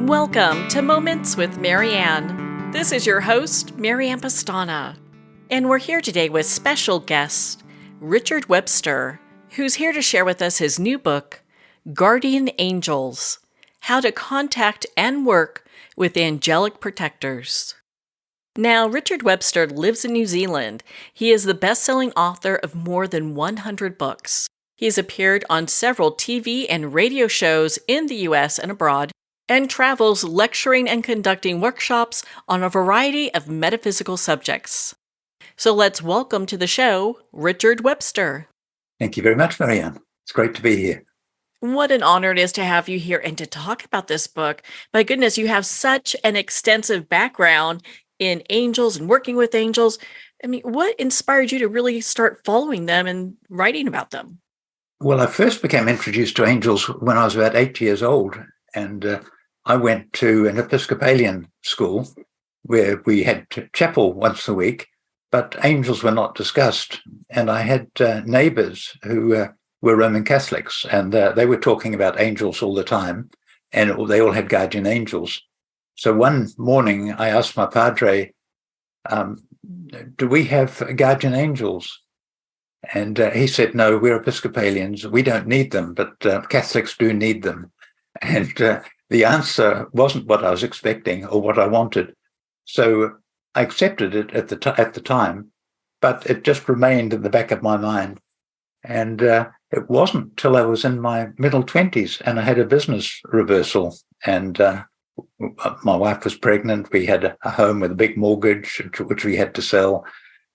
Welcome to Moments with Marianne. This is your host, Marianne Pastana. And we're here today with special guest, Richard Webster, who's here to share with us his new book, Guardian Angels: How to Contact and Work with Angelic Protectors. Now, Richard Webster lives in New Zealand. He is the best-selling author of more than 100 books. He has appeared on several TV and radio shows in the U.S. and abroad, and travels lecturing and conducting workshops on a variety of metaphysical subjects. So let's welcome to the show, Richard Webster. Thank you very much, Marianne. It's great to be here. What an honor it is to have you here and to talk about this book. My goodness, you have such an extensive background in angels and working with angels. I mean, what inspired you to really start following them and writing about them? Well, I first became introduced to angels when I was about 8 years old, and I went to an Episcopalian school where we had chapel once a week, but angels were not discussed. And I had neighbors who were Roman Catholics, and they were talking about angels all the time, and they all had guardian angels. So one morning I asked my padre, do we have guardian angels? And he said, no, we're Episcopalians. We don't need them, but Catholics do need them. And the answer wasn't what I was expecting or what I wanted. So I accepted it at the time, but it just remained in the back of my mind. And it wasn't till I was in my middle 20s and I had a business reversal. And my wife was pregnant. We had a home with a big mortgage, which we had to sell.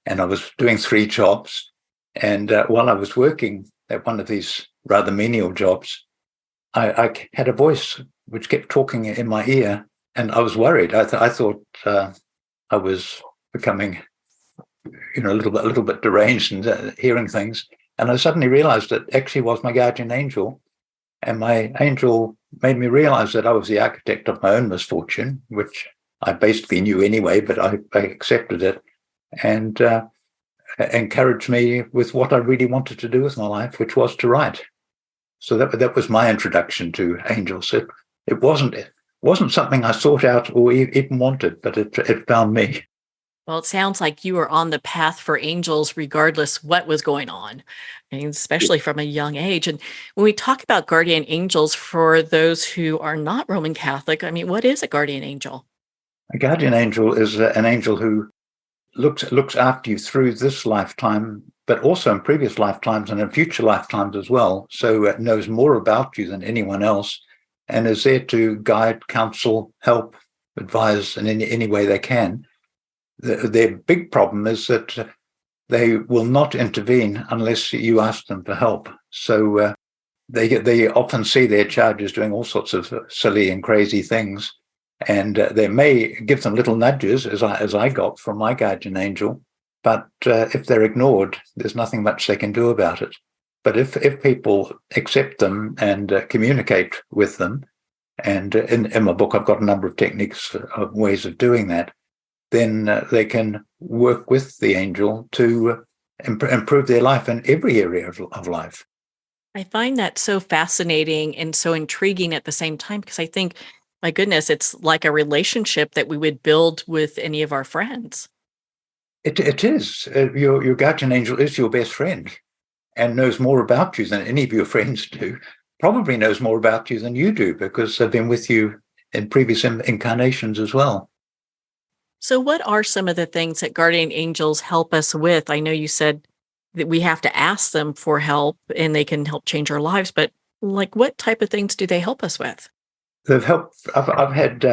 And I was doing 3 jobs. And while I was working at one of these rather menial jobs, I had a voice which kept talking in my ear, and I was worried. I thought I was becoming, a little bit deranged and hearing things. And I suddenly realized it actually was my guardian angel, and my angel made me realize that I was the architect of my own misfortune, which I basically knew anyway, but I accepted it, and encouraged me with what I really wanted to do with my life, which was to write. So that was my introduction to angels. It wasn't something I sought out or even wanted, but it found me. Well, it sounds like you were on the path for angels regardless what was going on, especially from a young age. And when we talk about guardian angels, for those who are not Roman Catholic, what is a guardian angel? A guardian angel is an angel who looks after you through this lifetime, but also in previous lifetimes and in future lifetimes as well. So it knows more about you than anyone else and is there to guide, counsel, help, advise in any way they can. Their big problem is that they will not intervene unless you ask them for help. So they often see their charges doing all sorts of silly and crazy things. And they may give them little nudges, as I got from my guardian angel, but if they're ignored, there's nothing much they can do about it. But if people accept them and communicate with them, and in my book I've got a number of techniques, ways of doing that, then they can work with the angel to improve their life in every area of life. I find that so fascinating and so intriguing at the same time, because I think, my goodness, it's like a relationship that we would build with any of our friends. It is. Your guardian angel is your best friend and knows more about you than any of your friends do. Probably knows more about you than you do because they've been with you in previous incarnations as well. So what are some of the things that guardian angels help us with? I know you said that we have to ask them for help and they can help change our lives, but what type of things do they help us with? They've helped. I've had,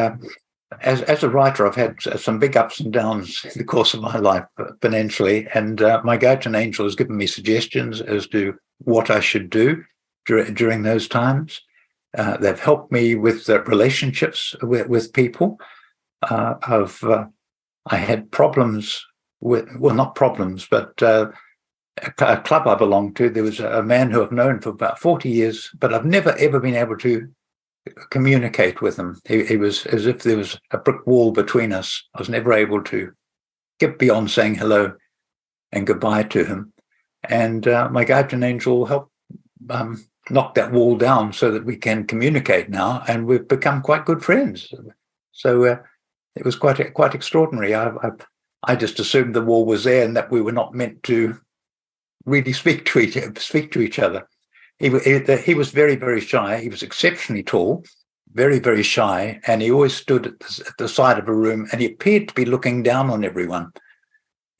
as a writer, I've had some big ups and downs in the course of my life financially, and my guardian angel has given me suggestions as to what I should do during those times. They've helped me with relationships with people. I had problems not problems, but a club I belonged to. There was a man who I've known for about 40 years, but I've never ever been able to communicate with him. He was as if there was a brick wall between us. I was never able to get beyond saying hello and goodbye to him. And my guardian angel helped knocked that wall down so that we can communicate now, and we've become quite good friends. So it was quite extraordinary. I just assumed the wall was there and that we were not meant to really speak to each other. He was very, very shy. He was exceptionally tall, very, very shy, and he always stood at the side of a room, and he appeared to be looking down on everyone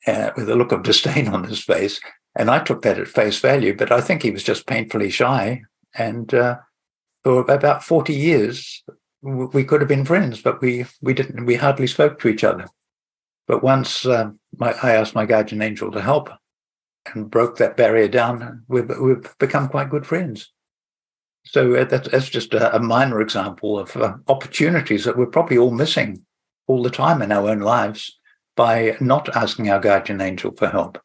with a look of disdain on his face. And I took that at face value, but I think he was just painfully shy. And for about 40 years, we could have been friends, but we didn't. We hardly spoke to each other. But once I asked my guardian angel to help and broke that barrier down, we've become quite good friends. So that's just a minor example of opportunities that we're probably all missing all the time in our own lives by not asking our guardian angel for help.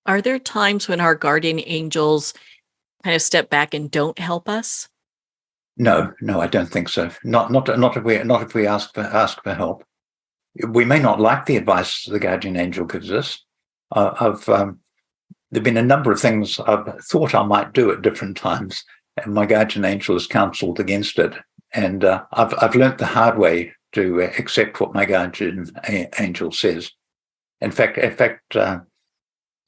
Are there times when our guardian angels kind of step back and don't help us? No, I don't think so. Not if we ask for help. We may not like the advice the guardian angel gives us. There've been a number of things I've thought I might do at different times, and my guardian angel has counselled against it. And I've learnt the hard way to accept what my guardian angel says. In fact,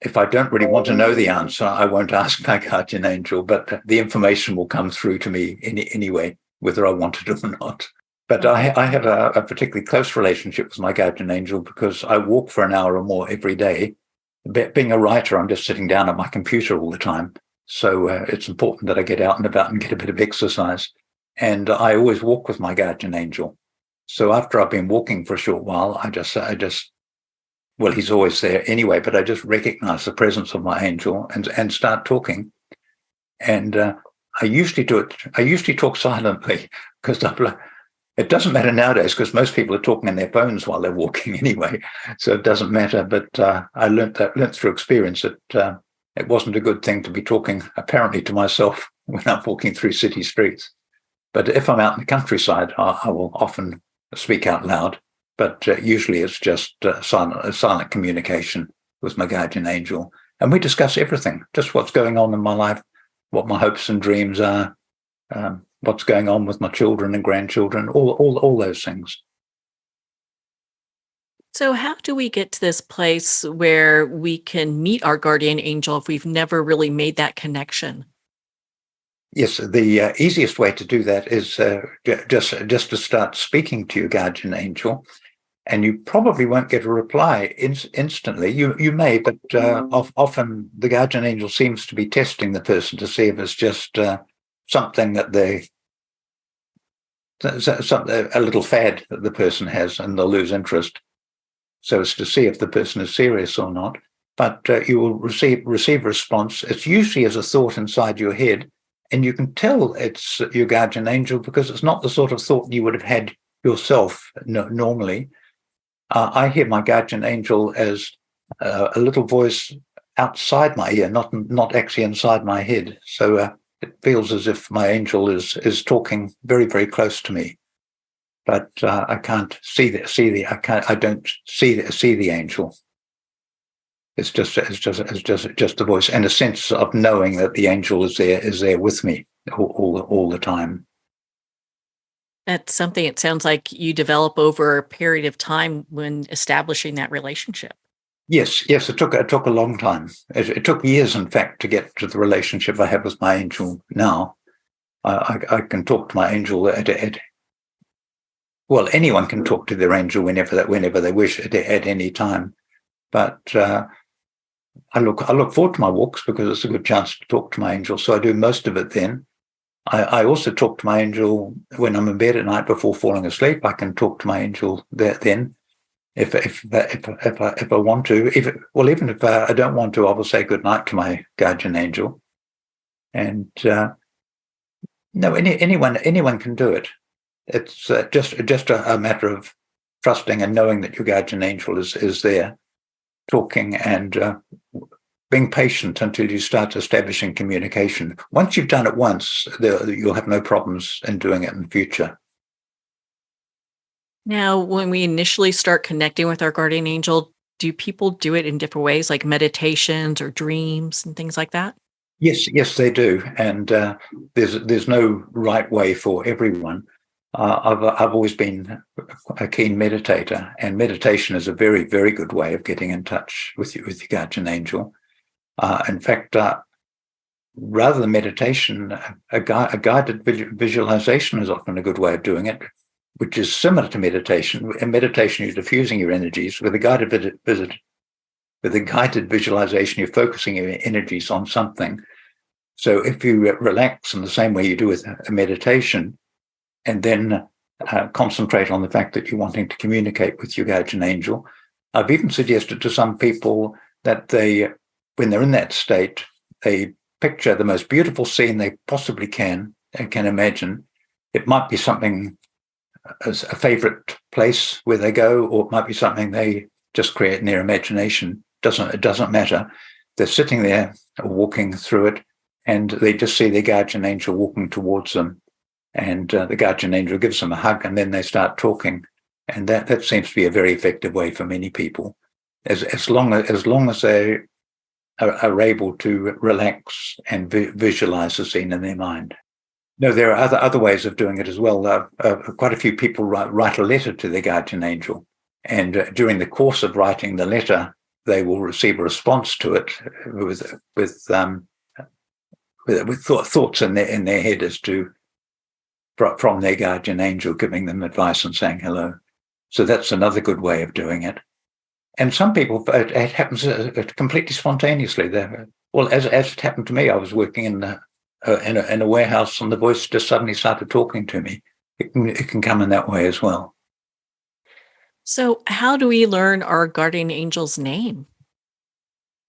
if I don't really want to know the answer, I won't ask my guardian angel, but the information will come through to me anyway, whether I want it or not. But I have a particularly close relationship with my guardian angel because I walk for an hour or more every day. Being a writer, I'm just sitting down at my computer all the time. So it's important that I get out and about and get a bit of exercise. And I always walk with my guardian angel. So after I've been walking for a short while, well, he's always there anyway, but I just recognize the presence of my angel and start talking. And I usually do it. I usually talk silently because it doesn't matter nowadays because most people are talking on their phones while they're walking anyway. So it doesn't matter. But I learnt through experience that it wasn't a good thing to be talking apparently to myself when I'm walking through city streets. But if I'm out in the countryside, I will often speak out loud. But usually it's just silent communication with my guardian angel. And we discuss everything, just what's going on in my life, what my hopes and dreams are, what's going on with my children and grandchildren, all those things. So how do we get to this place where we can meet our guardian angel if we've never really made that connection? Yes, the easiest way to do that is just to start speaking to your guardian angel. And you probably won't get a reply instantly. You may, but often the guardian angel seems to be testing the person to see if it's just something that a little fad that the person has, and they'll lose interest. So it's to see if the person is serious or not. But you will receive a response. It's usually as a thought inside your head, and you can tell it's your guardian angel because it's not the sort of thought you would have had yourself normally. I hear my guardian angel as a little voice outside my ear, not actually inside my head. So it feels as if my angel is talking very, very close to me, but I can't I don't see the angel. It's just the voice and a sense of knowing that the angel is there with me all the time. That's something it sounds like you develop over a period of time when establishing that relationship. Yes. It took a long time. It took years, in fact, to get to the relationship I have with my angel now. I can talk to my angel well, anyone can talk to their angel whenever they wish at any time. But I look forward to my walks because it's a good chance to talk to my angel. So I do most of it then. I also talk to my angel when I'm in bed at night before falling asleep. I can talk to my angel then, if I want to. Even if I don't want to, I will say good night to my guardian angel. And no, anyone can do it. It's just a matter of trusting and knowing that your guardian angel is there, talking and being patient until you start establishing communication. Once you've done it once, you'll have no problems in doing it in the future. Now, when we initially start connecting with our guardian angel, do people do it in different ways, like meditations or dreams and things like that? Yes, they do, and there's no right way for everyone. I've always been a keen meditator, and meditation is a very, very good way of getting in touch with your guardian angel. In fact, rather than meditation, a guided visualization is often a good way of doing it, which is similar to meditation. In meditation, you're diffusing your energies. With a guided visualization, you're focusing your energies on something. So if you relax in the same way you do with a meditation, and then concentrate on the fact that you're wanting to communicate with your guardian angel, I've even suggested to some people that when they're in that state, they picture the most beautiful scene they possibly can imagine. It might be something as a favorite place where they go, or it might be something they just create in their imagination. It doesn't matter. They're sitting there or walking through it, and they just see their guardian angel walking towards them. And the guardian angel gives them a hug, and then they start talking. And that seems to be a very effective way for many people. As long as they are able to relax and visualize the scene in their mind. No, there are other ways of doing it as well. Quite a few people write a letter to their guardian angel, and during the course of writing the letter, they will receive a response to it with thoughts in their head as to from their guardian angel giving them advice and saying hello. So that's another good way of doing it. And some people, it happens completely spontaneously. As it happened to me, I was working in a warehouse, and the voice just suddenly started talking to me. It can come in that way as well. So, how do we learn our guardian angel's name?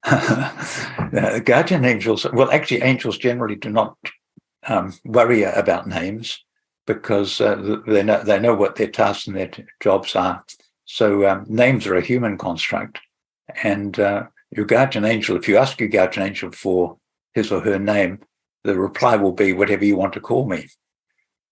Guardian angels, well, actually, angels generally do not worry about names, because they know what their tasks and their jobs are. So names are a human construct, and your guardian angel, if you ask your guardian angel for his or her name, the reply will be whatever you want to call me.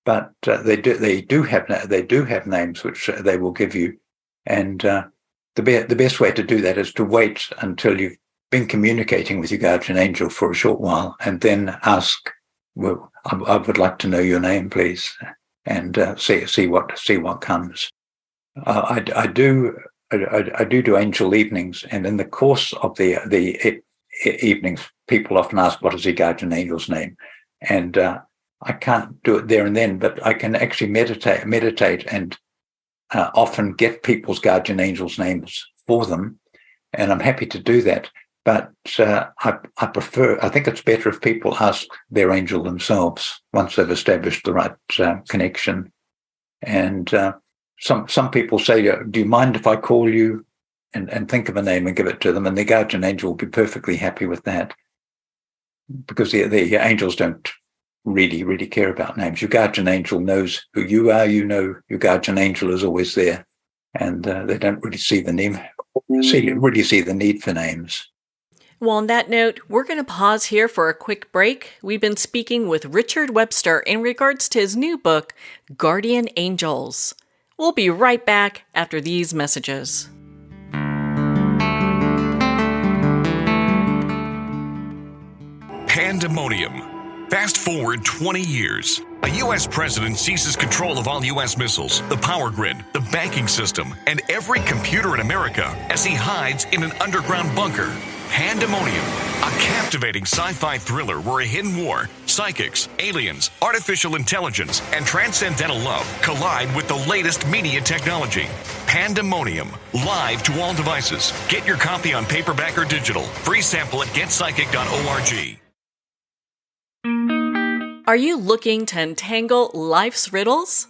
But they do have names which they will give you, and the best way to do that is to wait until you've been communicating with your guardian angel for a short while, and then ask, well, I would like to know your name, please, and see what comes. I do angel evenings, and in the course of the evenings, people often ask, "What is your guardian angel's name?" And I can't do it there and then, but I can actually meditate, and often get people's guardian angels' names for them, and I'm happy to do that. But I think it's better if people ask their angel themselves once they've established the right connection. And some people say, "Do you mind if I call you?" and think of a name and give it to them, and the guardian angel will be perfectly happy with that, because the angels don't really care about names. Your guardian angel knows who you are. You know your guardian angel is always there, and they don't really see the need for names. Well, on that note, we're going to pause here for a quick break. We've been speaking with Richard Webster in regards to his new book, Guardian Angels. We'll be right back after these messages. Pandemonium. Fast forward 20 years. A U.S. president seizes control of all U.S. missiles, the power grid, the banking system, and every computer in America as he hides in an underground bunker. Pandemonium, a captivating sci-fi thriller where a hidden war, psychics, aliens, artificial intelligence, and transcendental love collide with the latest media technology. Pandemonium, live to all devices. Get your copy on paperback or digital. Free sample at getpsychic.org. Are you looking to untangle life's riddles?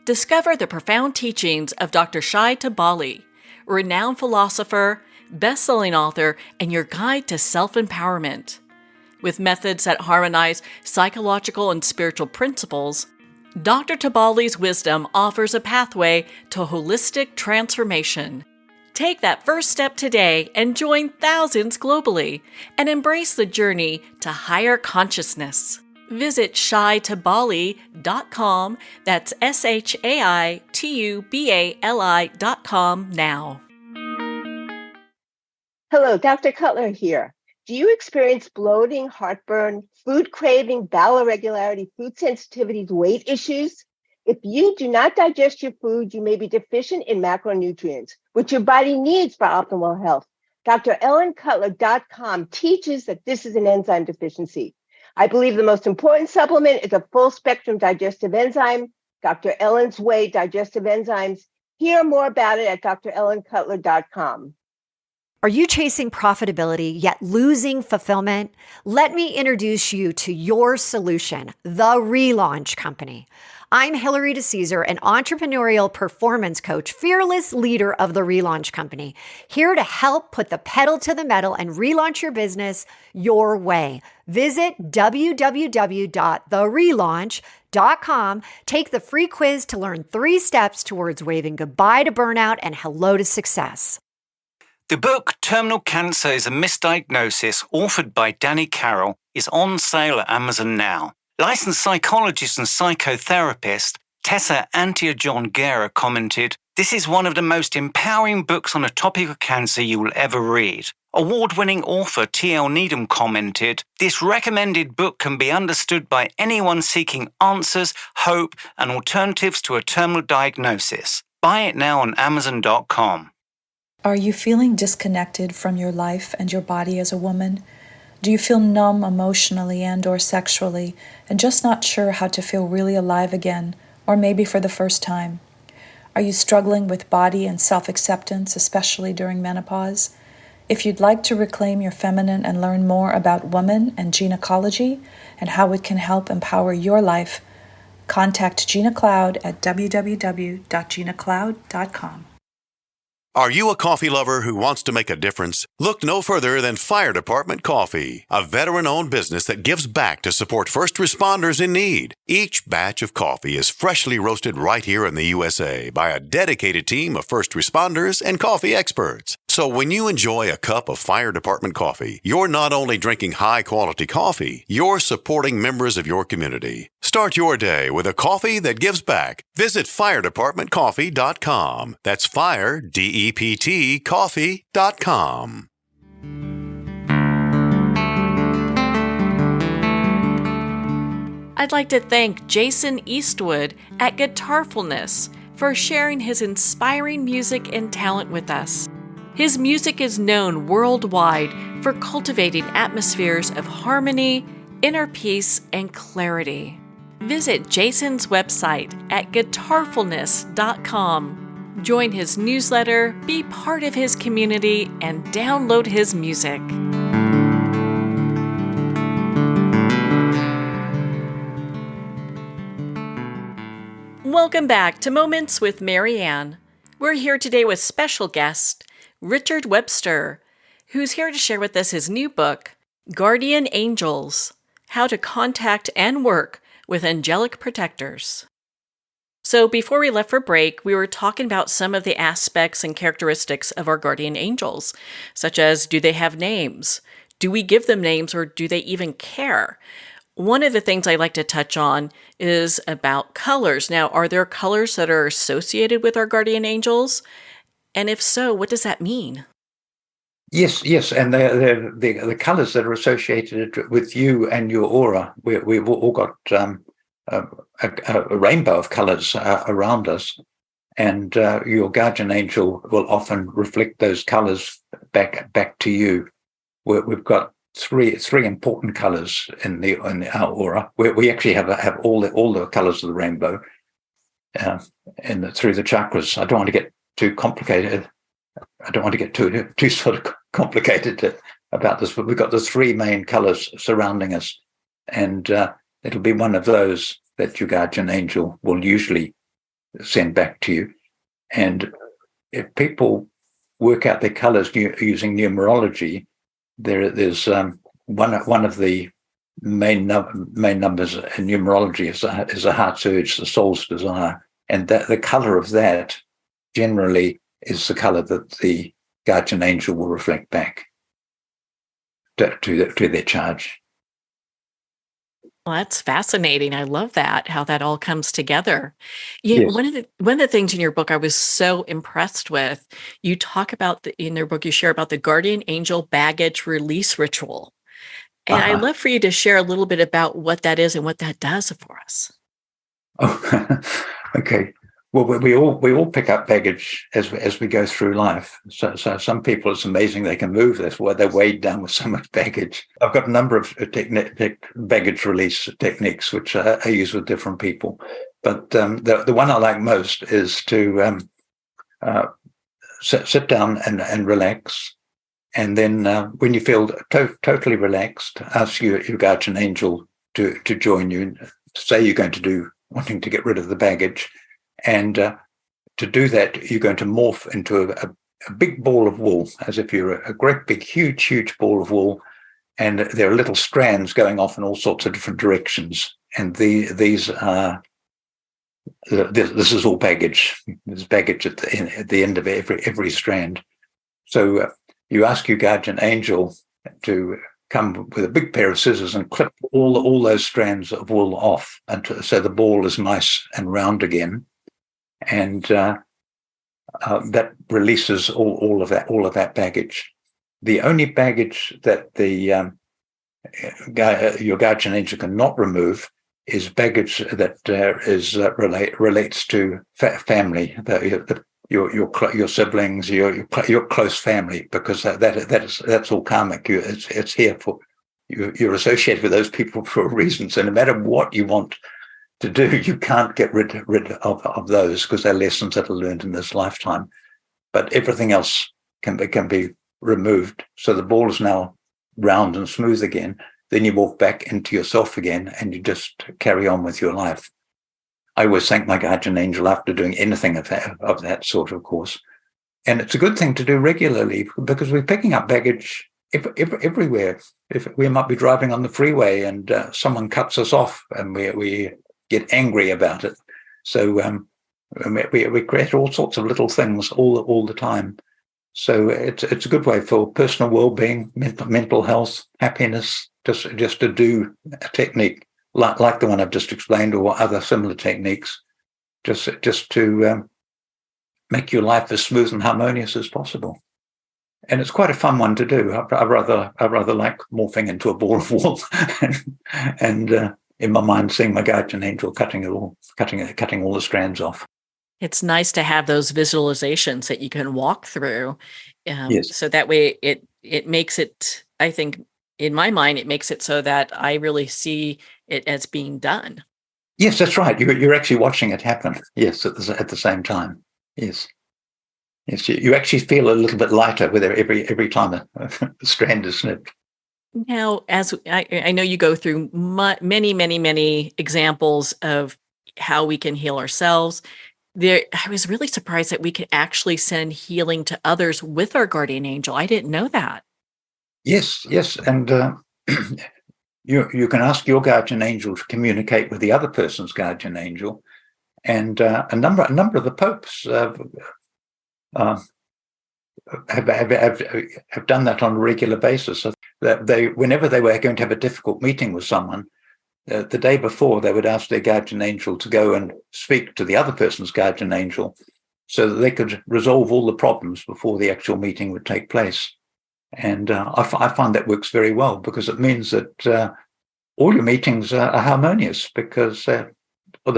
Discover the profound teachings of Dr. Shai Tabali, renowned philosopher, best-selling author, and your guide to self-empowerment. With methods that harmonize psychological and spiritual principles, Dr. Tabali's wisdom offers a pathway to holistic transformation. Take that first step today and join thousands globally and embrace the journey to higher consciousness. Visit shaitabali.com, that's SHAITUBALI.com now. Hello, Dr. Cutler here. Do you experience bloating, heartburn, food craving, bowel irregularity, food sensitivities, weight issues? If you do not digest your food, you may be deficient in macronutrients, which your body needs for optimal health. DrEllenCutler.com teaches that this is an enzyme deficiency. I believe the most important supplement is a full-spectrum digestive enzyme, Dr. Ellen's Way Digestive Enzymes. Hear more about it at DrEllenCutler.com. Are you chasing profitability yet losing fulfillment? Let me introduce you to your solution, the Relaunch Company. I'm Hillary DeCesar, an entrepreneurial performance coach, fearless leader of the Relaunch Company, here to help put the pedal to the metal and relaunch your business your way. Visit www.therelaunch.com. Take the free quiz to learn 3 steps towards waving goodbye to burnout and hello to success. The book Terminal Cancer is a Misdiagnosis, authored by Danny Carroll, is on sale at Amazon now. Licensed psychologist and psychotherapist Tessa Antiojon-Guerra commented, "This is one of the most empowering books on the topic of cancer you will ever read." Award-winning author T.L. Needham commented, "This recommended book can be understood by anyone seeking answers, hope, and alternatives to a terminal diagnosis. Buy it now on Amazon.com. Are you feeling disconnected from your life and your body as a woman? Do you feel numb emotionally and/or sexually and just not sure how to feel really alive again, or maybe for the first time? Are you struggling with body and self-acceptance, especially during menopause? If you'd like to reclaim your feminine and learn more about woman and gynecology and how it can help empower your life, contact Gina Cloud at www.ginacloud.com. Are you a coffee lover who wants to make a difference? Look no further than Fire Department Coffee, a veteran-owned business that gives back to support first responders in need. Each batch of coffee is freshly roasted right here in the USA by a dedicated team of first responders and coffee experts. So when you enjoy a cup of Fire Department coffee, you're not only drinking high-quality coffee, you're supporting members of your community. Start your day with a coffee that gives back. Visit FireDepartmentCoffee.com. That's Fire, D-E-P-T, Coffee.com. I'd like to thank Jason Eastwood at Guitarfulness for sharing his inspiring music and talent with us. His music is known worldwide for cultivating atmospheres of harmony, inner peace, and clarity. Visit Jason's website at guitarfulness.com. Join his newsletter, be part of his community, and download his music. Welcome back to Moments with Marianne. We're here today with special guest Richard Webster, who's here to share with us his new book, Guardian Angels: How to Contact and Work with Angelic Protectors. So before we left for break, we were talking about some of the aspects and characteristics of our guardian angels, such as, do they have names? Do we give them names, or do they even care? One of the things I like to touch on is about colors. Now, are there colors that are associated with our guardian angels? And if so, what does that mean? Yes, and they're the colours that are associated with you and your aura. We've all got a rainbow of colours around us, and your guardian angel will often reflect those colours back to you. We've got three important colours in our aura. We actually have all the colours of the rainbow through the chakras. I don't want to get too complicated. I don't want to get too sort of complicated about this, but we've got the 3 main colours surrounding us, and it'll be one of those that your guardian angel will usually send back to you. And if people work out their colours using numerology, there's one of the main numbers in numerology is a heart's urge, the soul's desire, and that the colour of that generally is the colour that the guardian angel will reflect back to their charge. Well, that's fascinating. I love that, how that all comes together. Yes. One of the things in your book I was so impressed with, you talk about in your book, you share about the guardian angel baggage release ritual. And I'd Uh-huh. love for you to share a little bit about what that is and what that does for us. Oh, okay. Well, we all pick up baggage as we go through life. So some people, it's amazing they can move. That's why they're weighed down with so much baggage. I've got a number of baggage release techniques which I use with different people. But the one I like most is to sit down and relax. And then when you feel totally relaxed, ask your guardian angel to join you. Say you're going to do wanting to get rid of the baggage. And to do that, you're going to morph into a big ball of wool, as if you're a great big, huge ball of wool. And there are little strands going off in all sorts of different directions. And these are, this is all baggage. There's baggage at the end of every strand. So you ask your guardian angel to come with a big pair of scissors and clip all those strands of wool off, so the ball is nice and round again. And that releases all of that baggage. The only baggage that your guardian angel cannot remove is baggage that relates to family, your siblings, your close family, because that's all karmic. It's here for you. You're associated with those people for a reason. So no matter what you want to do, you can't get rid of those, because they're lessons that are learned in this lifetime. But everything else can be removed. So the ball is now round and smooth again. Then you walk back into yourself again, and you just carry on with your life. I always thank my guardian angel after doing anything of that sort, of course. And it's a good thing to do regularly, because we're picking up baggage everywhere. If we might be driving on the freeway and someone cuts us off, and we get angry about it. So we create all sorts of little things all the time. So it's a good way for personal well-being, mental health, happiness, just to do a technique like the one I've just explained, or other similar techniques, just to make your life as smooth and harmonious as possible. And it's quite a fun one to do. I rather like morphing into a ball of wool, and in my mind, seeing my guardian angel cutting all the strands off. It's nice to have those visualizations that you can walk through. Yes. So that way it makes it, I think, in my mind, it makes it so that I really see it as being done. Yes, that's right. You're actually watching it happen. Yes, at the same time. Yes. Yes, you actually feel a little bit lighter with every time a strand is snipped. Now, as I know you go through many examples of how we can heal ourselves. I was really surprised that we could actually send healing to others with our guardian angel. I didn't know that. Yes, and you can ask your guardian angel to communicate with the other person's guardian angel, and a number of the popes have done that on a regular basis. So that whenever they were going to have a difficult meeting with someone, the day before, they would ask their guardian angel to go and speak to the other person's guardian angel, so that they could resolve all the problems before the actual meeting would take place. And I find that works very well, because it means that all your meetings are harmonious, because the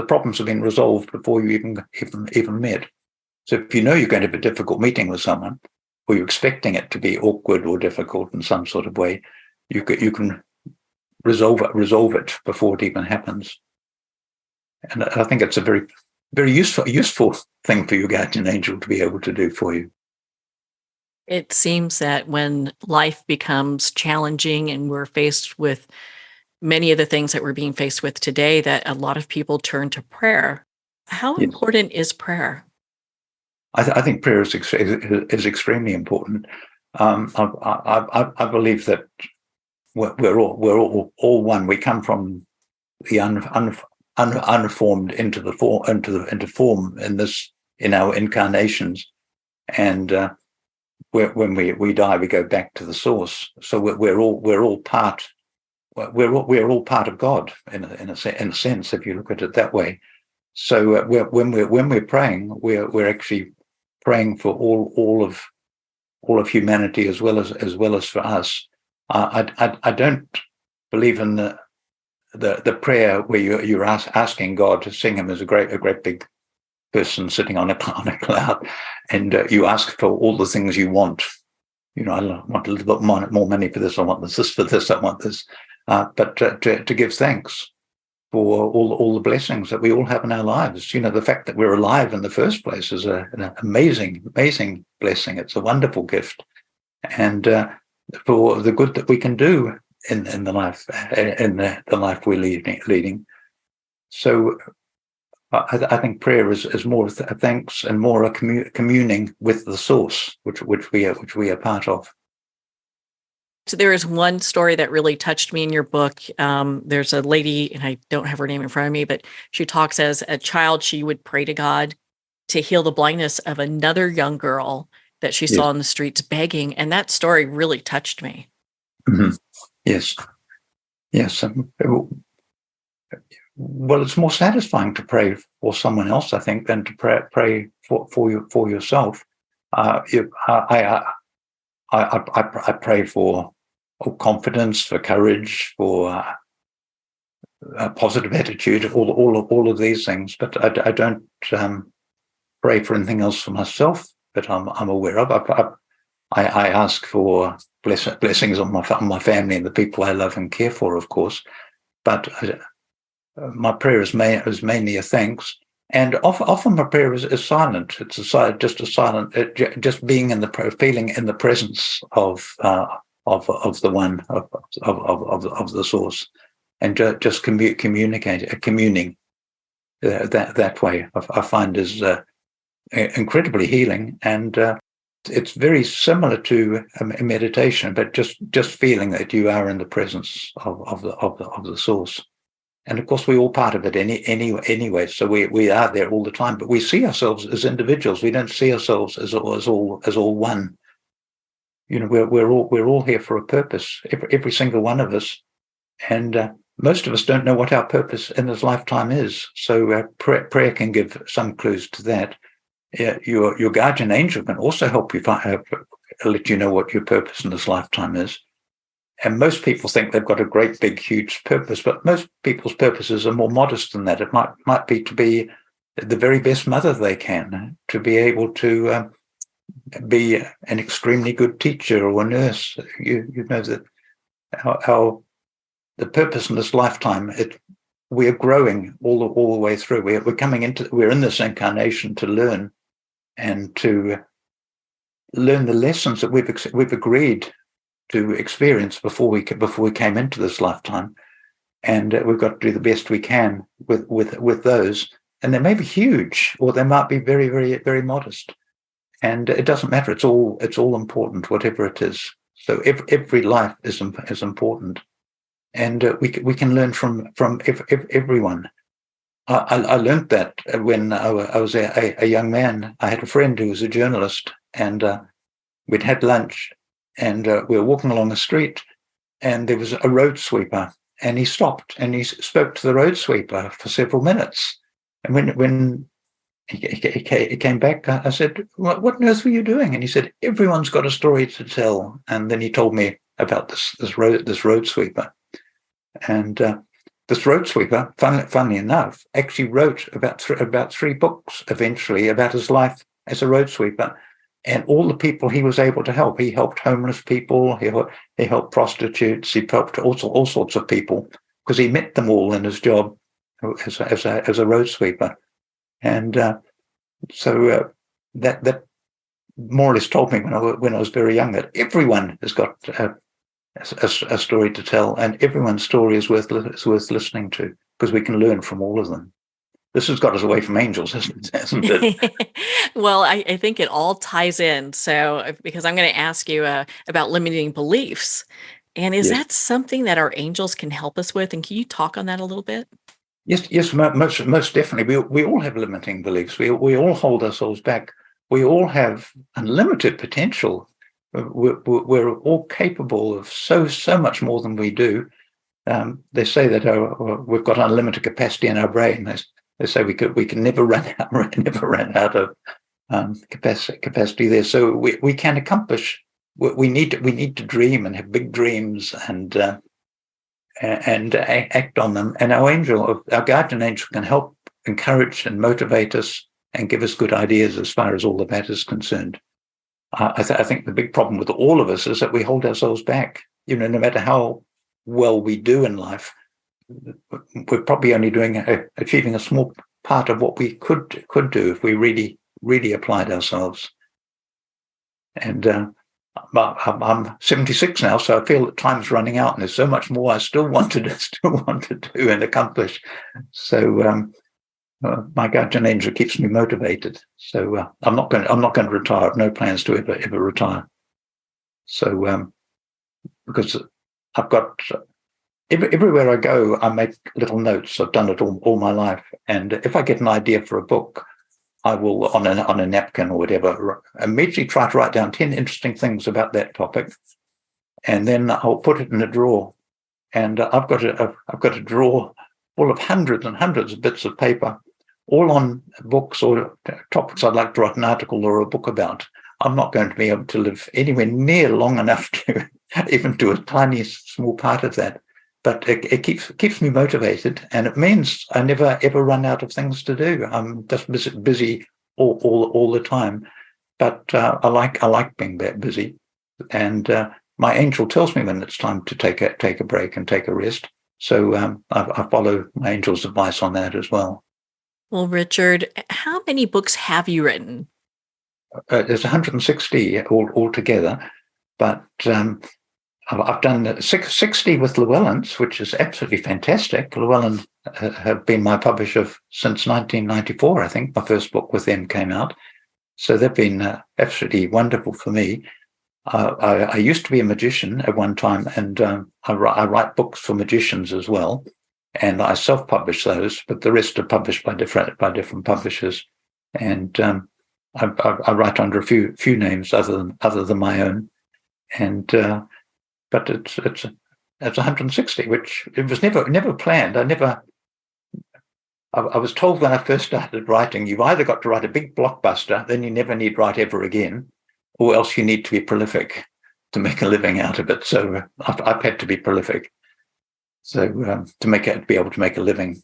problems have been resolved before you even met. So if you know you're going to have a difficult meeting with someone, or you're expecting it to be awkward or difficult in some sort of way, you can resolve it before it even happens. And I think it's a very, very useful thing for your guardian angel to be able to do for you. It seems that when life becomes challenging and we're faced with many of the things that we're being faced with today, that a lot of people turn to prayer. How Yes. important is prayer? I think prayer is extremely important. I believe that we're all one. We come from the unformed into form in our incarnations, and when we die, we go back to the source. So we're all part we're all part of God in a sense, if you look at it that way. So when we're praying, we're actually praying for all of humanity as well as for us. I don't believe in the prayer where you're asking God to sing him as a great big person sitting on a cloud, and you ask for all the things you want. I want a little bit more money for this. I want this for this. I want this. But to give thanks for all the blessings that we all have in our lives. The fact that we're alive in the first place is an amazing blessing. It's a wonderful gift, and for the good that we can do in the life the life we're leading. So I think prayer is more a thanks and more a communing with the source, which we are part of. So there is one story that really touched me in your book. There's a lady, and I don't have her name in front of me, but she talks as a child, she would pray to God to heal the blindness of another young girl that she saw in the streets begging. And that story really touched me. Mm-hmm. Yes. Well, it's more satisfying to pray for someone else, I think, than to pray for yourself. I pray for confidence, for courage, for a positive attitude, all of these things. But I don't pray for anything else for myself that I'm aware of. I ask for blessings on my family and the people I love and care for, of course. But my prayer is mainly a thanks. And often my prayer is silent. It's just being in feeling in the presence of the one of the source, and just communing that way. I find is incredibly healing, and it's very similar to a meditation, but just feeling that you are in the presence of the source. And of course, we're all part of it anyway. So we are there all the time. But we see ourselves as individuals. We don't see ourselves as all one. We're all here for a purpose. Every single one of us. And most of us don't know what our purpose in this lifetime is. So prayer can give some clues to that. Your guardian angel can also help you let you know what your purpose in this lifetime is. And most people think they've got a great, big, huge purpose, but most people's purposes are more modest than that. It might be to be the very best mother they can, to be able to be an extremely good teacher or a nurse. You know that how the purpose in this lifetime. We are growing all the way through. We're in this incarnation to learn, and to learn the lessons that we've agreed to experience before we came into this lifetime, and we've got to do the best we can with those. And they may be huge, or they might be very, very, very modest. And it doesn't matter. It's all important, whatever it is. So every life is important, and we can learn from everyone. I learned that when I was a young man. I had a friend who was a journalist, and we'd had lunch. And we were walking along the street, and there was a road sweeper, and he stopped and he spoke to the road sweeper for several minutes. And when he came back, I said, what on earth were you doing? And he said, everyone's got a story to tell. And then he told me about this road sweeper. And this road sweeper, funnily enough, actually wrote about 3 books eventually about his life as a road sweeper. And all the people he was able to help. He helped homeless people. He helped prostitutes. He helped all sorts of people, because he met them all in his job as a road sweeper. And so that more or less told me when I was very young that everyone has got a story to tell, and everyone's story is worth listening to, because we can learn from all of them. This has got us away from angels, hasn't it? Well, I think it all ties in. So, because I'm going to ask you about limiting beliefs. And is that something that our angels can help us with? And can you talk on that a little bit? Yes, most definitely. We all have limiting beliefs. We all hold ourselves back. We all have unlimited potential. We're all capable of so much more than we do. They say that we've got unlimited capacity in our brain. They say we can never run out of capacity there. So we can accomplish. We need to dream and have big dreams and act on them. And our guardian angel, can help encourage and motivate us and give us good ideas as far as all of that is concerned. I think the big problem with all of us is that we hold ourselves back. No matter how well we do in life, we're probably only achieving a small part of what we could do if we really applied ourselves. And I'm 76 now, so I feel that time's running out, and there's so much more I still want to do and accomplish. So my guardian angel keeps me motivated. So I'm not going to retire. I have no plans to ever retire. So because I've got everywhere I go, I make little notes. I've done it all my life, and if I get an idea for a book, I will, on a napkin or whatever, immediately try to write down 10 interesting things about that topic, and then I'll put it in a drawer. And I've got a drawer full of hundreds and hundreds of bits of paper, all on books or topics I'd like to write an article or a book about. I'm not going to be able to live anywhere near long enough to even do a tiny small part of that. But it keeps me motivated, and it means I never ever run out of things to do. I'm just busy all the time. But I like being that busy, and my angel tells me when it's time to take a break and take a rest. So I follow my angel's advice on that as well. Well, Richard, how many books have you written? There's 160 altogether, but I've done 60 with Llewellyn's, which is absolutely fantastic. Llewellyn have been my publisher since 1994, I think. My first book with them came out. So they've been absolutely wonderful for me. I used to be a magician at one time, and I write books for magicians as well. And I self-publish those, but the rest are published by different publishers. And I write under a few names other than my own. And but it's 160, which it was never planned. I was told when I first started writing, you've either got to write a big blockbuster, then you never need write ever again, or else you need to be prolific to make a living out of it. So I've had to be prolific. So to be able to make a living,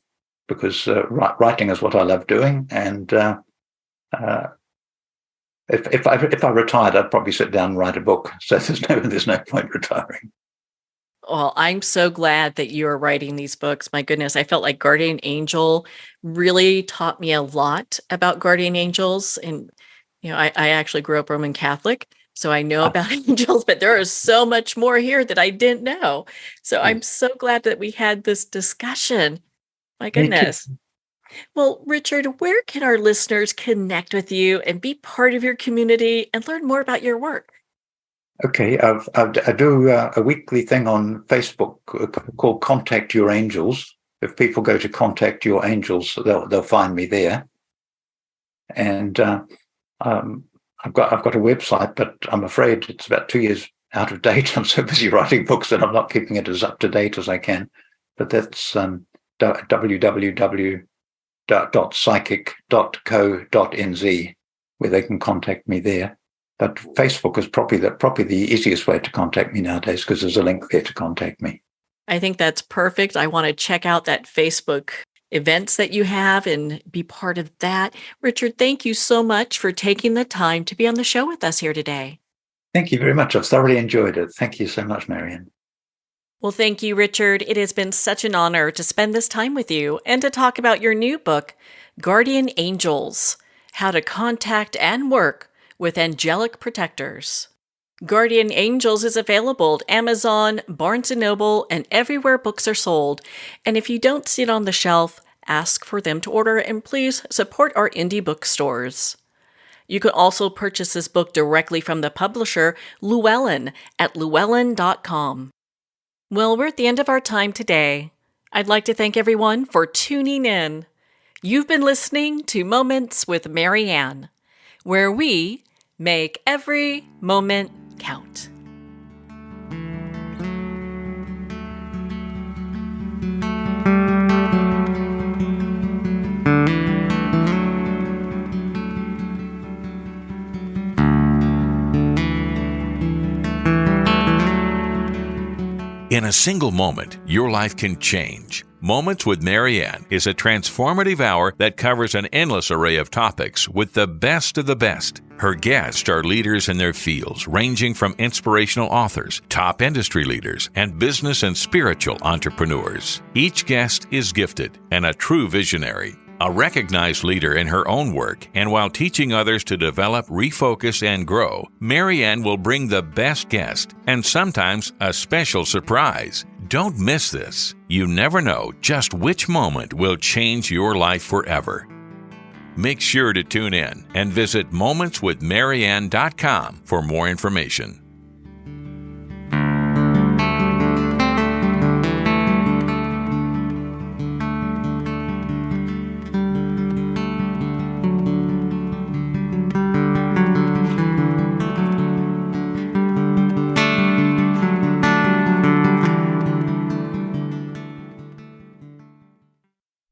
because writing is what I love doing, and if I retired, I'd probably sit down and write a book. So there's no point retiring. Well, I'm so glad that you are writing these books. My goodness, I felt like Guardian Angel really taught me a lot about guardian angels. And I actually grew up Roman Catholic, so I know about angels, but there is so much more here that I didn't know. So I'm so glad that we had this discussion. My goodness. Well, Richard, where can our listeners connect with you and be part of your community and learn more about your work? Okay, I do a weekly thing on Facebook called Contact Your Angels. If people go to Contact Your Angels, they'll find me there. And I've got a website, but I'm afraid it's about 2 years out of date. I'm so busy writing books that I'm not keeping it as up to date as I can. But that's www.psychic.co.nz, where they can contact me there. But Facebook is probably the easiest way to contact me nowadays, because there's a link there to contact me. I think that's perfect. I want to check out that Facebook events that you have and be part of that. Richard, thank you so much for taking the time to be on the show with us here today. Thank you very much. I've thoroughly enjoyed it. Thank you so much, Marianne. Well, thank you, Richard. It has been such an honor to spend this time with you and to talk about your new book, Guardian Angels: How to Contact and Work with Angelic Protectors. Guardian Angels is available at Amazon, Barnes & Noble, and everywhere books are sold. And if you don't see it on the shelf, ask for them to order, and please support our indie bookstores. You can also purchase this book directly from the publisher, Llewellyn, at llewellyn.com. Well, we're at the end of our time today. I'd like to thank everyone for tuning in. You've been listening to Moments with Marianne, where we make every moment count. In a single moment, your life can change. Moments with Marianne is a transformative hour that covers an endless array of topics with the best of the best. Her guests are leaders in their fields, ranging from inspirational authors, top industry leaders, and business and spiritual entrepreneurs. Each guest is gifted and a true visionary, a recognized leader in her own work, and while teaching others to develop, refocus, and grow, Marianne will bring the best guest and sometimes a special surprise. Don't miss this. You never know just which moment will change your life forever. Make sure to tune in and visit momentswithmarianne.com for more information.